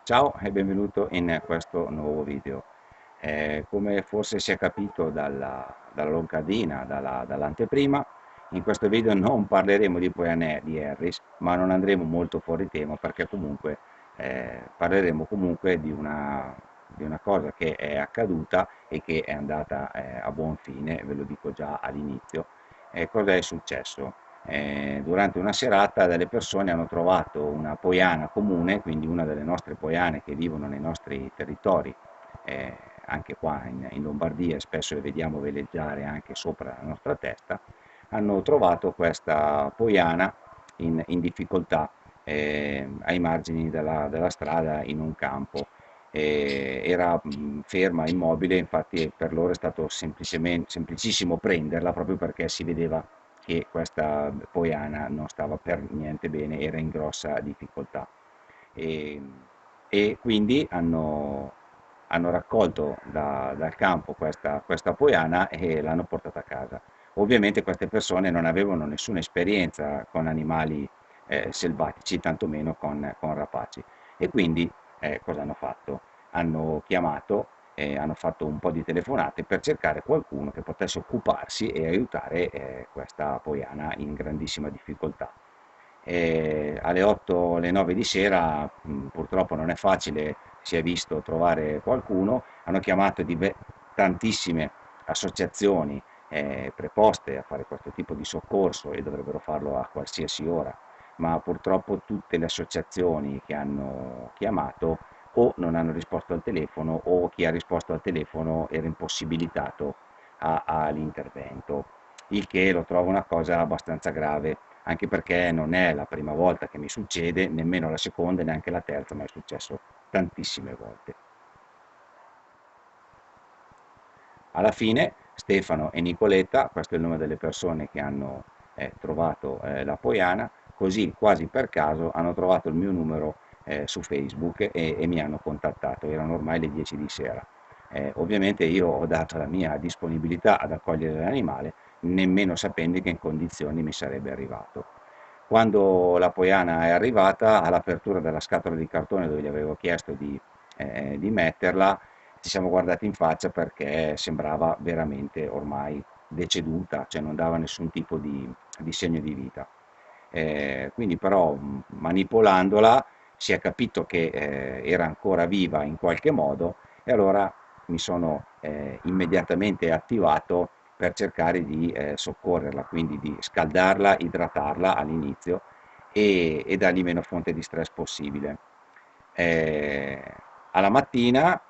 Ciao e benvenuto in questo nuovo video. Come forse si è capito dalla locandina, dall'anteprima, in questo video non parleremo di Poianè di Harris, ma non andremo molto fuori tema perché comunque parleremo comunque di una cosa che è accaduta e che è andata a buon fine, ve lo dico già all'inizio. Cosa è successo? Durante una serata delle persone hanno trovato una poiana comune, quindi una delle nostre poiane che vivono nei nostri territori, eh, anche qua in Lombardia, spesso le vediamo veleggiare anche sopra la nostra testa, hanno trovato questa poiana in difficoltà ai margini della strada in un campo. Era ferma, immobile, infatti per loro è stato semplicissimo prenderla proprio perché si vedeva che questa Poiana non stava per niente bene, era in grossa difficoltà. E, e quindi hanno raccolto dal campo questa Poiana e l'hanno portata a casa. Ovviamente queste persone non avevano nessuna esperienza con animali selvatici, tantomeno con rapaci. E quindi cosa hanno fatto? Hanno chiamato, hanno fatto un po' di telefonate per cercare qualcuno che potesse occuparsi e aiutare questa Poiana in grandissima difficoltà. Alle 8, alle 9 di sera, purtroppo non è facile, si è visto trovare qualcuno, hanno chiamato tantissime associazioni preposte a fare questo tipo di soccorso e dovrebbero farlo a qualsiasi ora, ma purtroppo tutte le associazioni che hanno chiamato o non hanno risposto al telefono o chi ha risposto al telefono era impossibilitato all'intervento, il che lo trovo una cosa abbastanza grave, anche perché non è la prima volta che mi succede, nemmeno la seconda e neanche la terza, ma è successo tantissime volte. Alla fine Stefano e Nicoletta, questo è il nome delle persone che hanno trovato la Poiana, così quasi per caso hanno trovato il mio numero su Facebook e mi hanno contattato, erano ormai le 10 di sera. Ovviamente io ho dato la mia disponibilità ad accogliere l'animale, nemmeno sapendo in che condizioni mi sarebbe arrivato. Quando la Poiana è arrivata, all'apertura della scatola di cartone dove gli avevo chiesto di metterla, ci siamo guardati in faccia perché sembrava veramente ormai deceduta, cioè non dava nessun tipo di segno di vita. Quindi però manipolandola si è capito che era ancora viva in qualche modo e allora mi sono immediatamente attivato per cercare di soccorrerla, quindi di scaldarla, idratarla all'inizio e dargli meno fonte di stress possibile. Eh, Alla mattina,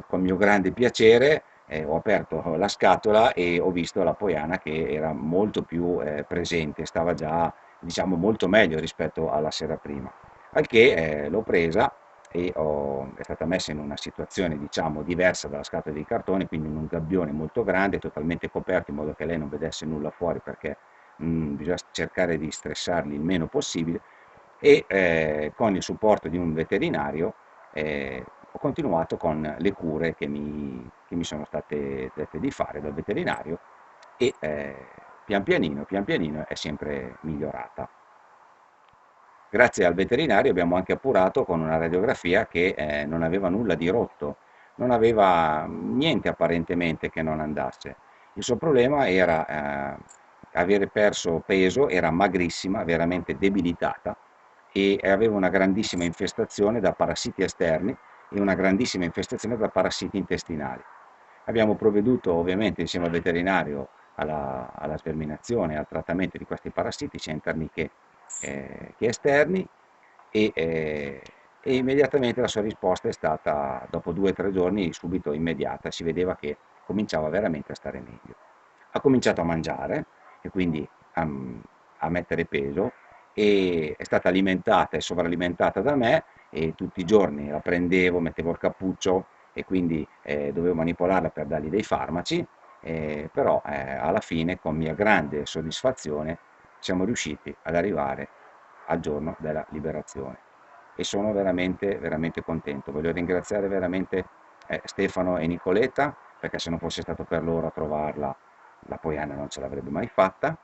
con mio grande piacere, ho aperto la scatola e ho visto la Poiana che era molto più presente, stava già, diciamo, molto meglio rispetto alla sera prima. Al che l'ho presa e è stata messa in una situazione, diciamo, diversa dalla scatola di cartone, quindi in un gabbione molto grande, totalmente coperto in modo che lei non vedesse nulla fuori perché bisogna cercare di stressarli il meno possibile e con il supporto di un veterinario ho continuato con le cure che mi sono state dette di fare dal veterinario e pian pianino è sempre migliorata. Grazie al veterinario abbiamo anche appurato con una radiografia che non aveva nulla di rotto, non aveva niente apparentemente che non andasse. Il suo problema era avere perso peso, era magrissima, veramente debilitata e aveva una grandissima infestazione da parassiti esterni e una grandissima infestazione da parassiti intestinali. Abbiamo provveduto ovviamente insieme al veterinario alla sverminazione e al trattamento di questi parassiti sia interni che esterni e, eh, e immediatamente la sua risposta è stata, dopo 2 o 3 giorni, subito immediata, si vedeva che cominciava veramente a stare meglio. Ha cominciato a mangiare e quindi a mettere peso e è stata alimentata e sovralimentata da me e tutti i giorni la prendevo, mettevo il cappuccio e quindi dovevo manipolarla per dargli dei farmaci, però alla fine con mia grande soddisfazione siamo riusciti ad arrivare al giorno della liberazione e sono veramente, veramente contento. Voglio ringraziare veramente Stefano e Nicoletta perché se non fosse stato per loro a trovarla, la Poiana non ce l'avrebbe mai fatta.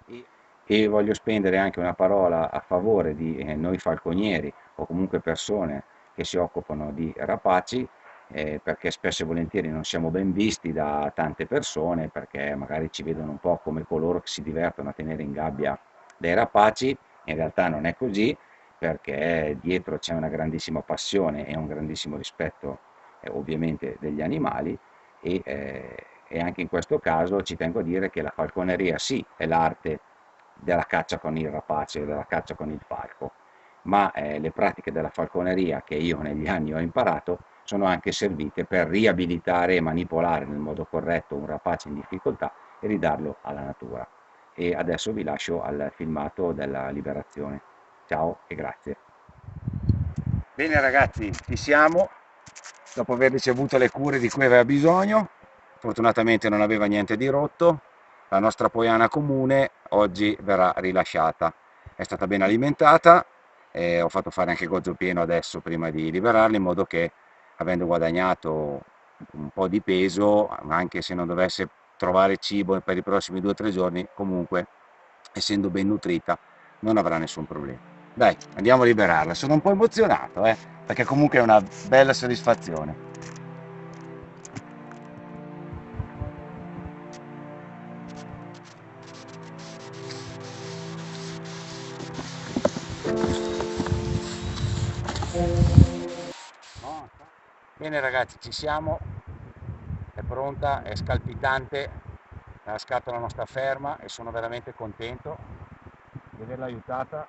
E, e voglio spendere anche una parola a favore di noi falconieri o comunque persone che si occupano di rapaci, perché spesso e volentieri non siamo ben visti da tante persone, perché magari ci vedono un po' come coloro che si divertono a tenere in gabbia dei rapaci. In realtà non è così, perché dietro c'è una grandissima passione e un grandissimo rispetto, ovviamente, degli animali. E anche in questo caso ci tengo a dire che la falconeria sì è l'arte della caccia con il rapace, della caccia con il falco, ma le pratiche della falconeria che io negli anni ho imparato sono anche servite per riabilitare e manipolare nel modo corretto un rapace in difficoltà e ridarlo alla natura. E adesso vi lascio al filmato della liberazione. Ciao e grazie. Bene ragazzi, ci siamo, dopo aver ricevuto le cure di cui aveva bisogno. Fortunatamente non aveva niente di rotto. La nostra poiana comune oggi verrà rilasciata. È stata ben alimentata, e ho fatto fare anche gozzo pieno adesso prima di liberarla, in modo che, avendo guadagnato un po' di peso, anche se non dovesse trovare cibo per i prossimi 2 o 3 giorni, comunque, essendo ben nutrita, non avrà nessun problema. Dai, andiamo a liberarla. Sono un po' emozionato, perché comunque è una bella soddisfazione. Bene ragazzi, ci siamo, è pronta, è scalpitante, la scatola non sta ferma e sono veramente contento di averla aiutata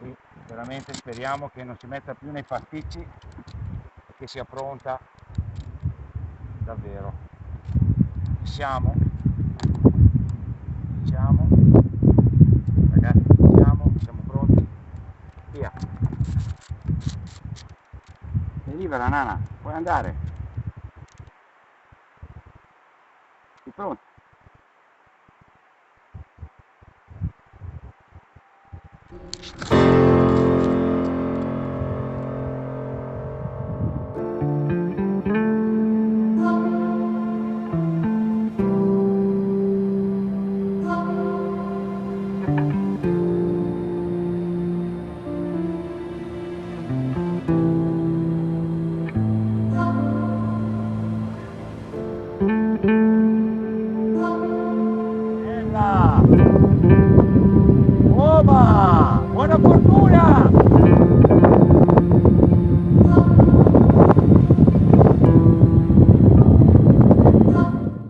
e veramente speriamo che non si metta più nei pasticci e che sia pronta davvero. Ci siamo, ragazzi, ci siamo pronti, via. Sei libera Nana, puoi andare, sei pronta.